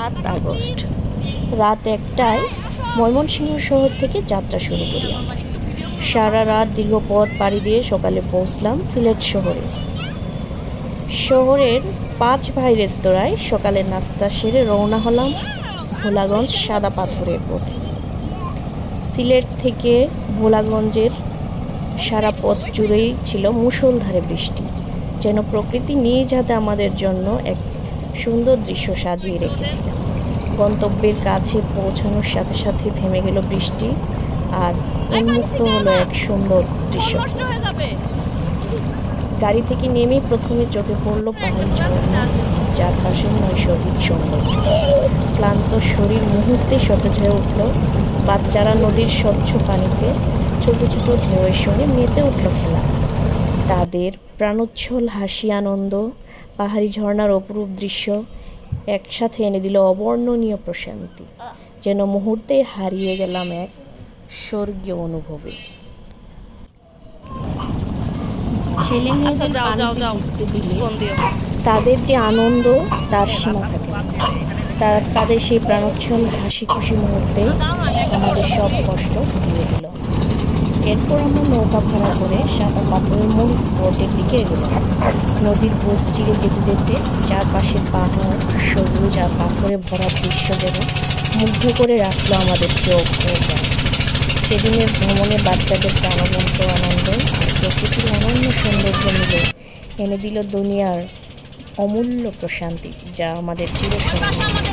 8 August রাত 1টায় ময়মনসিংহ শহর থেকে যাত্রা শুরু করি। সারা রাত দীর্ঘ পথ পাড়ি দিয়ে সকালে পৌঁছলাম সিলেট শহরে। শহরের 5 ভাই রেস্তোরাঁয় সকালের নাস্তা সেরে রওনা হলাম ভোলাগঞ্জ সাদা পাথরের পথে। সিলেট থেকে ভোলাগঞ্জের সারা পথ জুড়েই ছিল মুষলধারে বৃষ্টি, যেন প্রকৃতি নিজ হাতে আমাদের জন্য এক সুন্দর দৃশ্য সাজিয়ে রেখেছিলেন। গন্তব্যের কাছে পৌঁছানোর সাথে সাথে থেমে গেল বৃষ্টি আর উন্মুক্ত হলো এক সুন্দর দৃশ্য। গাড়ি থেকে নেমে প্রথমে চোখে পড়ল পাহাড়ি ঝর্ণা, চারপাশে নৈসর্গিক সৌন্দর্য। ক্লান্ত শরীর মুহূর্তে সতেজ হয়ে উঠল। বাচ্চারা নদীর স্বচ্ছ পানিতে ছোট ছোট ঢেউয়ের সঙ্গে মেতে উঠল খেলা। তাদের প্রাণোচ্ছল হাসি, আনন্দ, পাহাড়ি ঝর্ণার অপরূপ দৃশ্য একসাথে এনে দিল অবর্ণনীয় প্রশান্তি। যেন মুহূর্তে হারিয়ে গেলাম এক স্বর্গীয় অনুভবে। ছেলে মেয়েদের পানিতে ভিজতে দিলে তাদের যে আনন্দ তার সীমা থাকে না। তাদের সেই প্রাণোচ্ছল হাসি খুশি মুহূর্তে আমাদের সব কষ্ট দিয়ে দিল। এরপর আমরা নৌকা ভাড়া করে সাদা পাথরের মূল স্পটের দিকে এগোলাম। নদীর বুক চিরে যেতে যেতে চারপাশে পাহাড়, সবুজ আর পাথরে ভরা দৃশ্য যেন মুগ্ধ করে রাখলো আমাদের চোখ ও প্রাণ। সেদিনের ভ্রমণে বাচ্চাদের প্রাণবন্ত আনন্দ আর প্রকৃতির অনন্য সৌন্দর্য মিলে এনে দিল দুনিয়ার অমূল্য প্রশান্তি, যা আমাদের চিরস্মরণীয়।